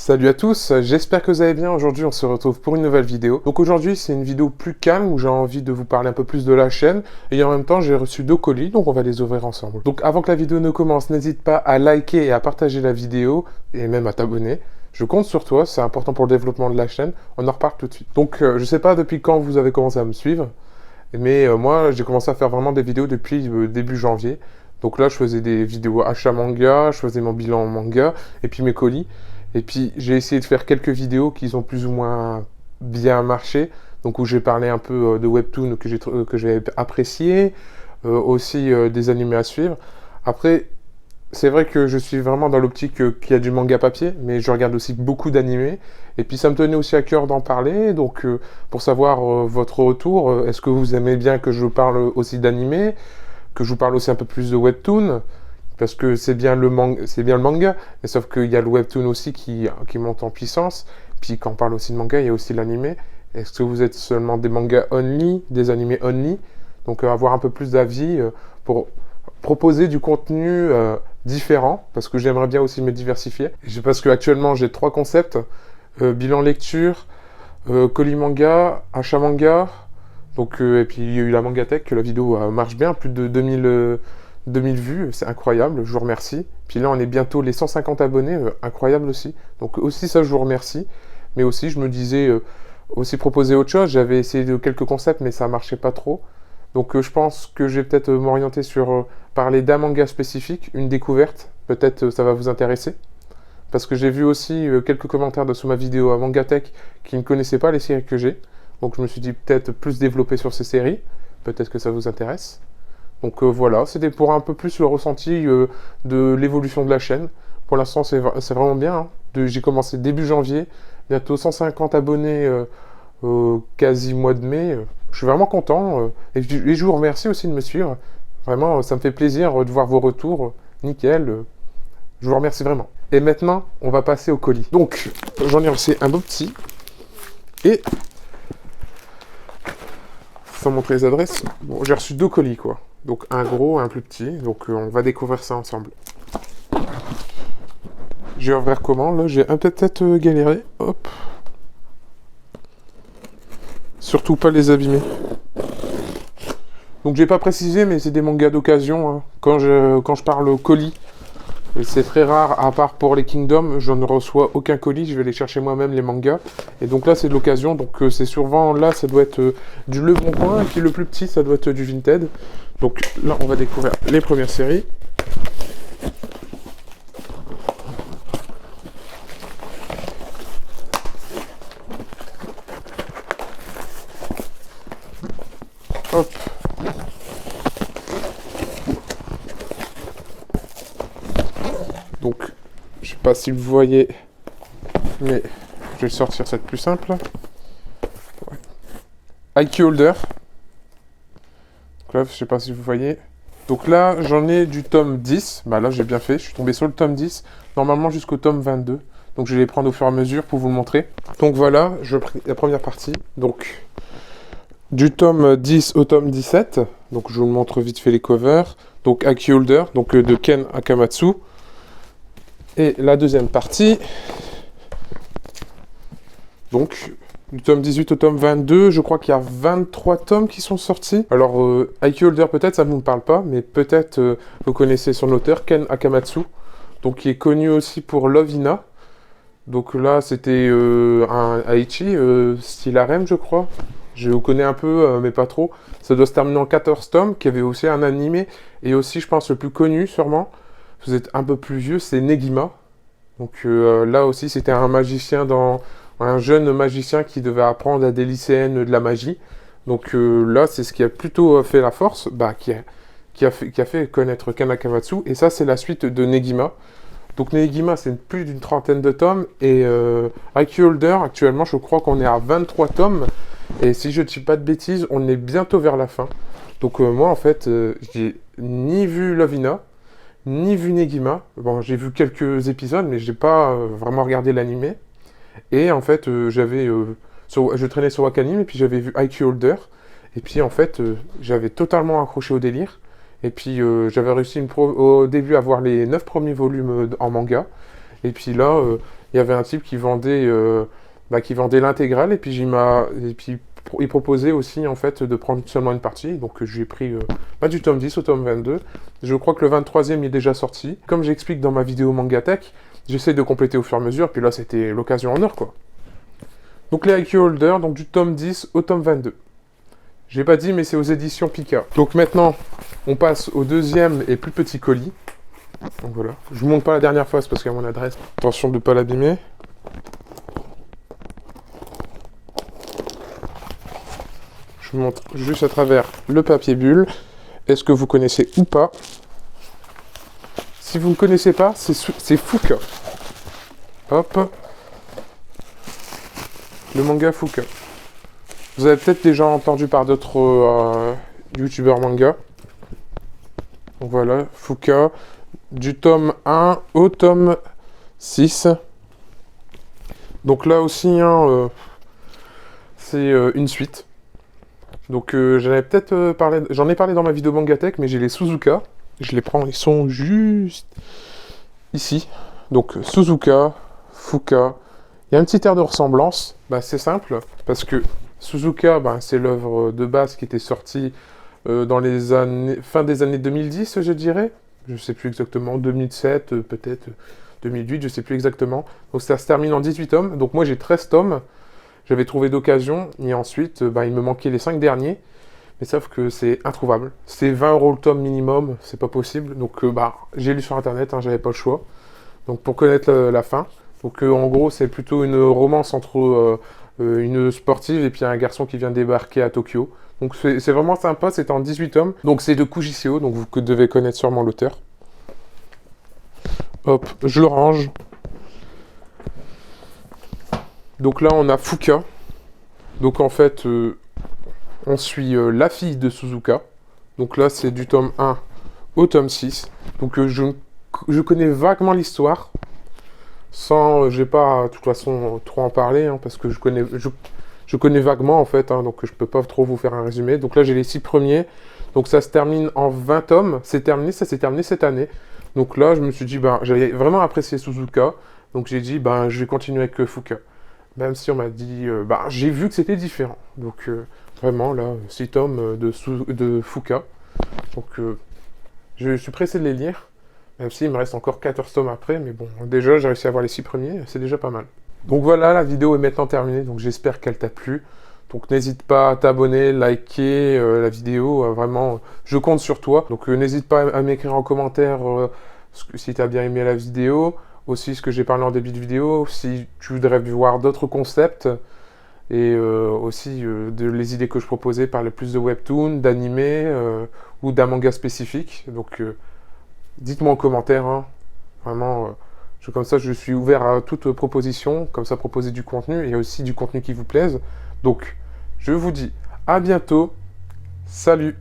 Salut à tous, j'espère que vous allez bien. Aujourd'hui, on se retrouve pour une nouvelle vidéo. Donc aujourd'hui, c'est une vidéo plus calme où j'ai envie de vous parler un peu plus de la chaîne. Et en même temps, j'ai reçu 2 colis, donc on va les ouvrir ensemble. Donc avant que la vidéo ne commence, n'hésite pas à liker et à partager la vidéo et même à t'abonner. Je compte sur toi, c'est important pour le développement de la chaîne. On en reparle tout de suite. Donc je sais pas depuis quand vous avez commencé à me suivre, mais moi, j'ai commencé à faire vraiment des vidéos depuis début janvier. Donc là, je faisais des vidéos achat manga, je faisais mon bilan manga et puis mes colis. Et puis j'ai essayé de faire quelques vidéos qui ont plus ou moins bien marché, donc où j'ai parlé un peu de webtoon que j'ai apprécié, aussi des animés à suivre. Après, c'est vrai que je suis vraiment dans l'optique qu'il y a du manga papier, mais je regarde aussi beaucoup d'animés. Et puis ça me tenait aussi à cœur d'en parler, donc pour savoir votre retour, est-ce que vous aimez bien que je parle aussi d'animés, que je vous parle aussi un peu plus de webtoon? Parce que c'est bien le manga, mais sauf qu'il y a le webtoon aussi qui monte en puissance. Puis quand on parle aussi de manga, il y a aussi l'animé. Est-ce que vous êtes seulement des mangas only, des animés only? Donc avoir un peu plus d'avis pour proposer du contenu différent, parce que j'aimerais bien aussi me diversifier. Parce que actuellement j'ai 3 concepts, bilan lecture, colis manga, achat manga. Donc, et puis il y a eu la Mangatech, la vidéo marche bien, plus de 2000 vues, c'est incroyable, je vous remercie. Puis là, on est bientôt les 150 abonnés, incroyable aussi. Donc aussi ça, je vous remercie. Mais aussi, je me disais, aussi proposer autre chose. J'avais essayé de quelques concepts, mais ça marchait pas trop. Donc je pense que je vais peut-être m'orienter sur parler d'un manga spécifique, une découverte. Peut-être ça va vous intéresser. Parce que j'ai vu aussi quelques commentaires sous ma vidéo à Mangatech qui ne connaissaient pas les séries que j'ai. Donc je me suis dit peut-être plus développer sur ces séries. Peut-être que ça vous intéresse. Donc voilà, c'était pour un peu plus le ressenti de l'évolution de la chaîne. Pour l'instant, c'est vraiment bien. Hein. J'ai commencé début janvier, bientôt 150 abonnés quasi mois de mai. Je suis vraiment content. Et je vous remercie aussi de me suivre. Vraiment, ça me fait plaisir de voir vos retours. Nickel. Je vous remercie vraiment. Et maintenant, on va passer au colis. Donc, j'en ai reçu un beau petit. Et sans montrer les adresses, bon, j'ai reçu 2 colis, quoi. Donc un gros et un plus petit. Donc on va découvrir ça ensemble. Je vais ouvrir comment là? J'ai un peu peut-être galéré. Hop. Surtout pas les abîmer. Donc j'ai pas précisé, mais c'est des mangas d'occasion. Hein. Quand je parle colis, c'est très rare, à part pour les Kingdom, je ne reçois aucun colis, je vais les chercher moi-même les mangas. Et donc là c'est de l'occasion, donc c'est souvent là ça doit être du Le Bon Coin, et puis le plus petit ça doit être du Vinted. Donc là on va découvrir les premières séries. Hop. Donc, je sais pas si vous voyez, mais je vais sortir cette plus simple. Ouais. IQ Holder. Donc là, je sais pas si vous voyez. Donc là, j'en ai du tome 10. Bah là, j'ai bien fait. Je suis tombé sur le tome 10. Normalement, jusqu'au tome 22. Donc, je vais les prendre au fur et à mesure pour vous le montrer. Donc voilà, je prends la première partie. Donc, du tome 10 au tome 17. Donc, je vous montre vite fait les covers. Donc, IQ Holder, donc de Ken Akamatsu. Et la deuxième partie, donc du tome 18 au tome 22, je crois qu'il y a 23 tomes qui sont sortis. Alors, IQ Holder, peut-être, ça ne vous parle pas, mais peut-être vous connaissez son auteur, Ken Akamatsu, donc qui est connu aussi pour Love Hina. Donc là, c'était un Aichi, style harem, je crois. Je vous connais un peu, mais pas trop. Ça doit se terminer en 14 tomes, qui avait aussi un animé, et aussi, je pense, le plus connu, sûrement. Vous êtes un peu plus vieux, c'est Negima. Donc là aussi, c'était un jeune magicien qui devait apprendre à des lycéennes de la magie. Donc là, c'est ce qui a plutôt fait la force, qui a fait connaître Ken Akamatsu. Et ça, c'est la suite de Negima. Donc Negima, c'est plus d'une trentaine de tomes. Et IQ Holder, actuellement, je crois qu'on est à 23 tomes. Et si je ne dis pas de bêtises, on est bientôt vers la fin. Donc moi, en fait, j'ai ni vu Love Hina, ni vu Negima. Bon, j'ai vu quelques épisodes, mais j'ai pas vraiment regardé l'animé. Et en fait, je traînais sur Wakanim, et puis j'avais vu IQ Holder. Et puis en fait, j'avais totalement accroché au délire. Et puis j'avais réussi au début à voir les 9 premiers volumes en manga. Et puis là, il y avait un type qui vendait l'intégrale, et puis il proposait aussi en fait de prendre seulement une partie, donc j'ai pris du tome 10 au tome 22. Je crois que le 23e est déjà sorti. Comme j'explique dans ma vidéo Mangatech, j'essaie de compléter au fur et à mesure, puis là c'était l'occasion en or quoi. Donc les IQ Holder, donc du tome 10 au tome 22. J'ai pas dit, mais c'est aux éditions Pika. Donc maintenant, on passe au deuxième et plus petit colis. Donc voilà. Je vous montre pas la dernière fois, c'est parce qu'il y a mon adresse. Attention de ne pas l'abîmer. Je vous montre juste à travers le papier bulle. Est-ce que vous connaissez ou pas? Si vous ne connaissez pas, c'est Fuka. Hop. Le manga Fuka. Vous avez peut-être déjà entendu par d'autres youtubeurs manga. Donc voilà, Fuka, du tome 1 au tome 6. Donc là aussi, c'est une suite. Donc j'en ai parlé dans ma vidéo Mangatech, mais j'ai les Suzuka. Je les prends, ils sont juste ici. Donc Suzuka, Fuka. Il y a un petit air de ressemblance. C'est simple, parce que Suzuka, c'est l'œuvre de base qui était sortie dans les années, fin des années 2010, je dirais. Je ne sais plus exactement, 2007, peut-être 2008, je ne sais plus exactement. Donc ça se termine en 18 tomes. Donc moi j'ai 13 tomes. J'avais trouvé d'occasion. Et ensuite, il me manquait les 5 derniers. Mais sauf que c'est introuvable. C'est 20 € le tome minimum, c'est pas possible. Donc j'ai lu sur internet, j'avais pas le choix. Donc pour connaître la fin. Donc en gros, c'est plutôt une romance entre une sportive et puis un garçon qui vient débarquer à Tokyo. Donc c'est vraiment sympa, c'est en 18 tomes. Donc c'est de Kujiseo, donc vous devez connaître sûrement l'auteur. Hop, je le range. Donc là, on a Fuka. Donc en fait, on suit la fille de Suzuka. Donc là, c'est du tome 1 au tome 6. Donc je connais vaguement l'histoire. Je vais pas, de toute façon, trop en parler, parce que je connais vaguement, en fait, donc je peux pas trop vous faire un résumé. Donc là, j'ai les 6 premiers. Donc ça se termine en 20 tomes. Ça s'est terminé cette année. Donc là, je me suis dit, j'avais vraiment apprécié Suzuka. Donc j'ai dit, je vais continuer avec Fuka. Même si on m'a dit, j'ai vu que c'était différent. Donc vraiment, là, 6 tomes de Fuka. Donc je suis pressé de les lire. Même s'il me reste encore 14 tomes après, mais bon, déjà j'ai réussi à avoir les 6 premiers, c'est déjà pas mal. Donc voilà, la vidéo est maintenant terminée, donc j'espère qu'elle t'a plu. Donc n'hésite pas à t'abonner, liker la vidéo, vraiment, je compte sur toi. Donc n'hésite pas à m'écrire en commentaire si tu as bien aimé la vidéo, aussi ce que j'ai parlé en début de vidéo, si tu voudrais voir d'autres concepts, et aussi les idées que je proposais, parler plus de webtoon, d'animé, ou d'un manga spécifique. Donc dites-moi en commentaire, vraiment, comme ça je suis ouvert à toute proposition, comme ça proposer du contenu, et aussi du contenu qui vous plaise. Donc, je vous dis à bientôt, salut!